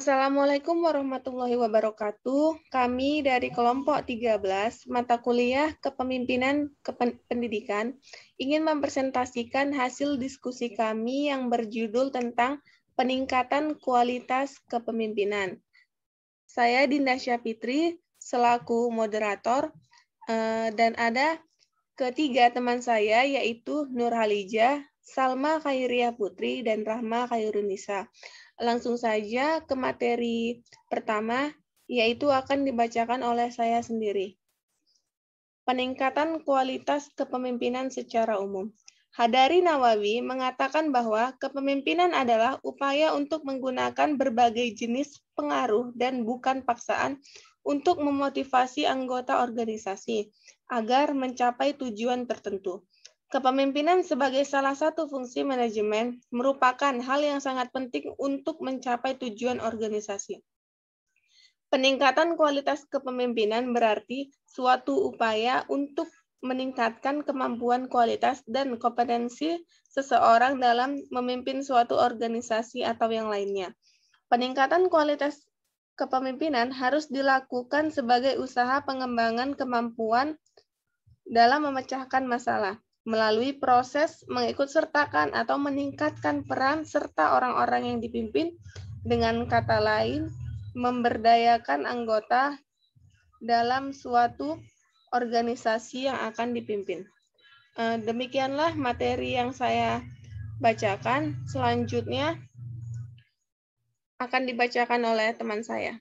Assalamualaikum warahmatullahi wabarakatuh. Kami dari kelompok 13, mata kuliah Kepemimpinan Pendidikan, ingin mempresentasikan hasil diskusi kami yang berjudul tentang peningkatan kualitas kepemimpinan. Saya Dinda Syafitri selaku moderator, dan ada ketiga teman saya yaitu Nur Halijah, Salma Khairiyah Putri, dan Rahma Khairunisa. Langsung saja ke materi pertama, yaitu akan dibacakan oleh saya sendiri. Peningkatan kualitas kepemimpinan secara umum. Hadari Nawawi mengatakan bahwa kepemimpinan adalah upaya untuk menggunakan berbagai jenis pengaruh dan bukan paksaan untuk memotivasi anggota organisasi agar mencapai tujuan tertentu. Kepemimpinan sebagai salah satu fungsi manajemen merupakan hal yang sangat penting untuk mencapai tujuan organisasi. Peningkatan kualitas kepemimpinan berarti suatu upaya untuk meningkatkan kemampuan kualitas dan kompetensi seseorang dalam memimpin suatu organisasi atau yang lainnya. Peningkatan kualitas kepemimpinan harus dilakukan sebagai usaha pengembangan kemampuan dalam memecahkan masalah melalui proses mengikutsertakan atau meningkatkan peran serta orang-orang yang dipimpin, dengan kata lain, memberdayakan anggota dalam suatu organisasi yang akan dipimpin. Demikianlah materi yang saya bacakan. Selanjutnya akan dibacakan oleh teman saya.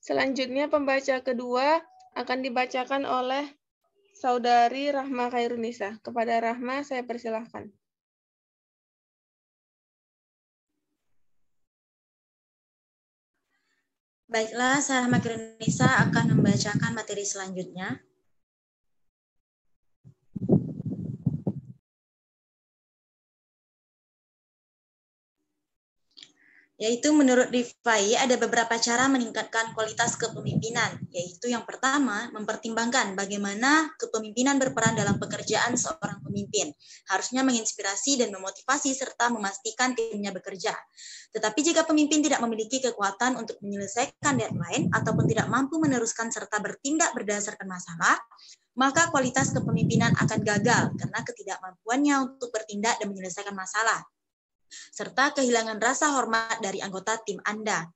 Selanjutnya pembaca kedua akan dibacakan oleh Saudari Rahma Khairunisa. Kepada Rahma saya persilahkan. Baiklah, saya Rahma Khairunisa akan membacakan materi selanjutnya. Yaitu menurut Rifai ada beberapa cara meningkatkan kualitas kepemimpinan, yaitu yang pertama, mempertimbangkan bagaimana kepemimpinan berperan dalam pekerjaan seorang pemimpin. Harusnya menginspirasi dan memotivasi serta memastikan timnya bekerja. Tetapi jika pemimpin tidak memiliki kekuatan untuk menyelesaikan deadline ataupun tidak mampu meneruskan serta bertindak berdasarkan masalah, maka kualitas kepemimpinan akan gagal karena ketidakmampuannya untuk bertindak dan menyelesaikan masalah, serta kehilangan rasa hormat dari anggota tim Anda.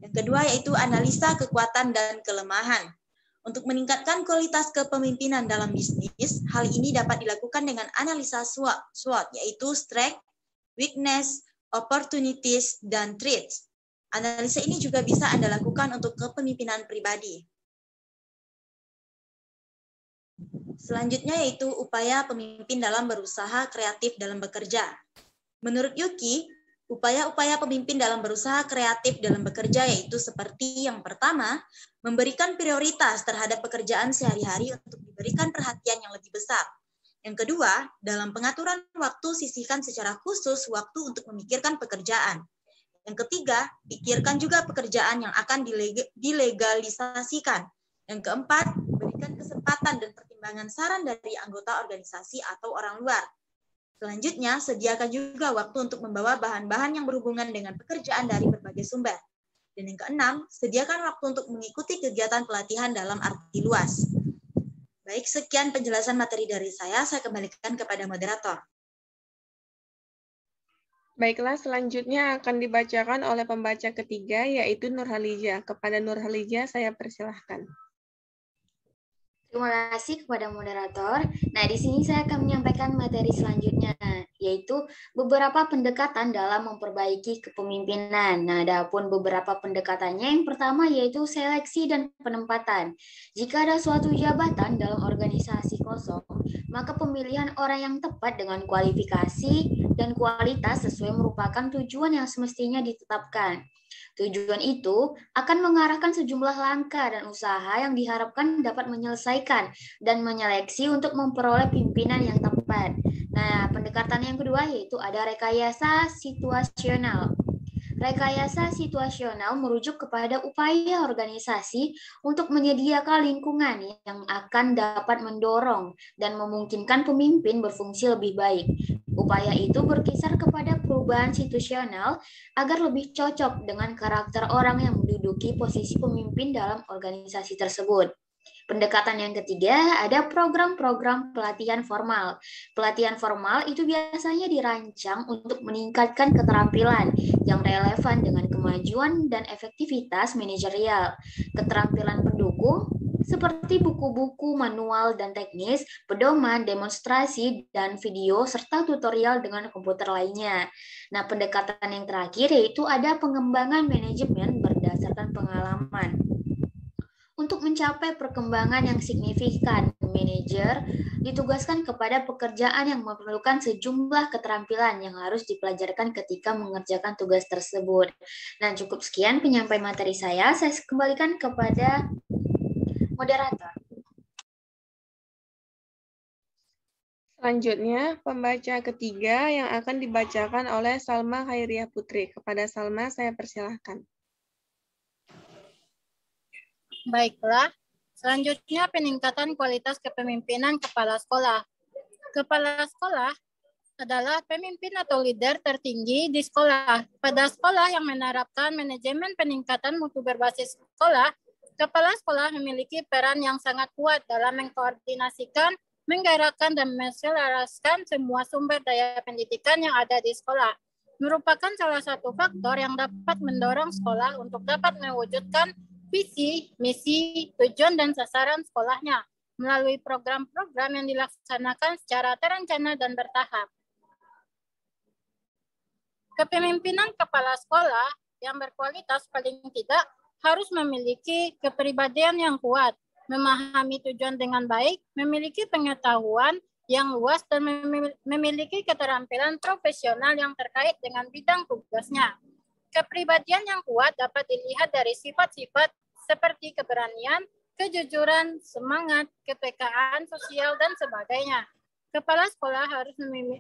Yang kedua yaitu analisa kekuatan dan kelemahan. Untuk meningkatkan kualitas kepemimpinan dalam bisnis, hal ini dapat dilakukan dengan analisa SWOT, yaitu strength, weakness, opportunities, dan threats. Analisa ini juga bisa Anda lakukan untuk kepemimpinan pribadi. Selanjutnya yaitu upaya pemimpin dalam berusaha kreatif dalam bekerja. Menurut Yuki, upaya-upaya pemimpin dalam berusaha kreatif dalam bekerja yaitu seperti yang pertama, memberikan prioritas terhadap pekerjaan sehari-hari untuk diberikan perhatian yang lebih besar. Yang kedua, dalam pengaturan waktu sisihkan secara khusus waktu untuk memikirkan pekerjaan. Yang ketiga, pikirkan juga pekerjaan yang akan dilegalisasikan. Yang keempat, berikan kesempatan dan pertimbangan saran dari anggota organisasi atau orang luar. Selanjutnya, sediakan juga waktu untuk membawa bahan-bahan yang berhubungan dengan pekerjaan dari berbagai sumber. Dan yang keenam, sediakan waktu untuk mengikuti kegiatan pelatihan dalam arti luas. Baik, sekian penjelasan materi dari saya kembalikan kepada moderator. Baiklah, selanjutnya akan dibacakan oleh pembaca ketiga, yaitu Nur Halijah. Kepada Nur Halijah, saya persilahkan. Terima kasih kepada moderator. Nah, di sini saya akan menyampaikan materi selanjutnya, yaitu beberapa pendekatan dalam memperbaiki kepemimpinan. Nah, ada pun beberapa pendekatannya. Yang pertama yaitu seleksi dan penempatan. Jika ada suatu jabatan dalam organisasi kosong, maka pemilihan orang yang tepat dengan kualifikasi, dan kualitas sesuai merupakan tujuan yang semestinya ditetapkan. Tujuan itu akan mengarahkan sejumlah langkah dan usaha yang diharapkan dapat menyelesaikan dan menyeleksi untuk memperoleh pimpinan yang tepat. Nah, pendekatan yang kedua yaitu ada rekayasa situasional. Rekayasa situasional merujuk kepada upaya organisasi untuk menyediakan lingkungan yang akan dapat mendorong dan memungkinkan pemimpin berfungsi lebih baik. Upaya itu berkisar kepada perubahan situasional agar lebih cocok dengan karakter orang yang menduduki posisi pemimpin dalam organisasi tersebut. Pendekatan yang ketiga ada program-program pelatihan formal. Pelatihan formal itu biasanya dirancang untuk meningkatkan keterampilan yang relevan dengan kemajuan dan efektivitas manajerial. Keterampilan pendukung seperti buku-buku, manual, dan teknis, pedoman, demonstrasi, dan video, serta tutorial dengan komputer lainnya. Nah, pendekatan yang terakhir yaitu ada pengembangan manajemen berdasarkan pengalaman. Untuk mencapai perkembangan yang signifikan, manajer ditugaskan kepada pekerjaan yang memerlukan sejumlah keterampilan yang harus dipelajarkan ketika mengerjakan tugas tersebut. Nah, cukup sekian penyampaian materi saya kembalikan kepada moderator. Selanjutnya, pembaca ketiga yang akan dibacakan oleh Salma Khairiah Putri. Kepada Salma, saya persilahkan. Baiklah, selanjutnya peningkatan kualitas kepemimpinan kepala sekolah. Kepala sekolah adalah pemimpin atau leader tertinggi di sekolah. Pada sekolah yang menerapkan manajemen peningkatan mutu berbasis sekolah, kepala sekolah memiliki peran yang sangat kuat dalam mengkoordinasikan, menggerakkan, dan menselaraskan semua sumber daya pendidikan yang ada di sekolah. Merupakan salah satu faktor yang dapat mendorong sekolah untuk dapat mewujudkan visi, misi, tujuan, dan sasaran sekolahnya melalui program-program yang dilaksanakan secara terencana dan bertahap. Kepemimpinan kepala sekolah yang berkualitas paling tidak harus memiliki kepribadian yang kuat, memahami tujuan dengan baik, memiliki pengetahuan yang luas, dan memiliki keterampilan profesional yang terkait dengan bidang tugasnya. Kepribadian yang kuat dapat dilihat dari sifat-sifat seperti keberanian, kejujuran, semangat, kepekaan sosial, dan sebagainya. Kepala sekolah harus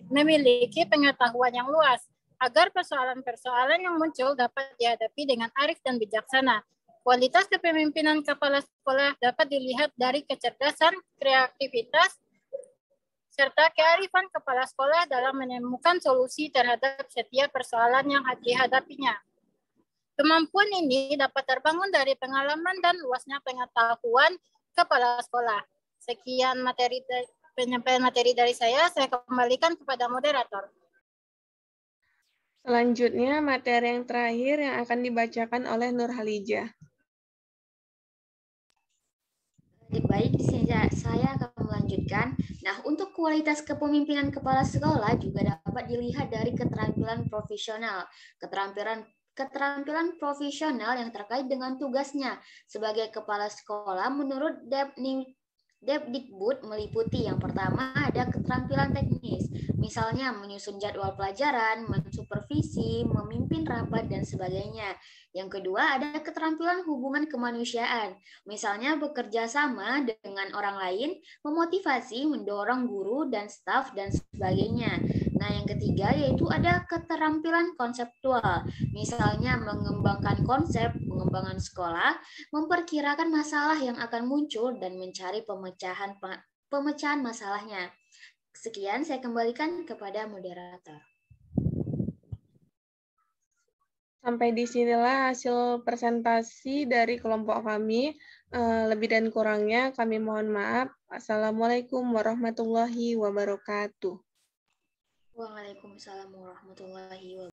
memiliki pengetahuan yang luas agar persoalan-persoalan yang muncul dapat dihadapi dengan arif dan bijaksana. Kualitas kepemimpinan kepala sekolah dapat dilihat dari kecerdasan, kreativitas, serta kearifan kepala sekolah dalam menemukan solusi terhadap setiap persoalan yang dihadapinya. Kemampuan ini dapat terbangun dari pengalaman dan luasnya pengetahuan kepala sekolah. Sekian penyampaian materi dari saya kembalikan kepada moderator. Selanjutnya, materi yang terakhir yang akan dibacakan oleh Nur Halijah. Baik, di sini saya akan melanjutkan. Nah, untuk kualitas kepemimpinan kepala sekolah juga dapat dilihat dari keterampilan profesional. Keterampilan profesional yang terkait dengan tugasnya sebagai kepala sekolah menurut Depdikbud meliputi yang pertama ada keterampilan teknis, misalnya menyusun jadwal pelajaran, mensupervisi, memimpin rapat, dan sebagainya. Yang kedua ada keterampilan hubungan kemanusiaan, misalnya bekerja sama dengan orang lain, memotivasi, mendorong guru dan staf, dan sebagainya. Nah, yang ketiga yaitu ada keterampilan konseptual, misalnya mengembangkan konsep pengembangan sekolah, memperkirakan masalah yang akan muncul, dan mencari pemecahan masalahnya. Sekian, saya kembalikan kepada moderator. Sampai di sinilah hasil presentasi dari kelompok kami. Lebih dan kurangnya kami mohon maaf. Assalamualaikum warahmatullahi wabarakatuh. Waalaikumsalam warahmatullahi wabarakatuh.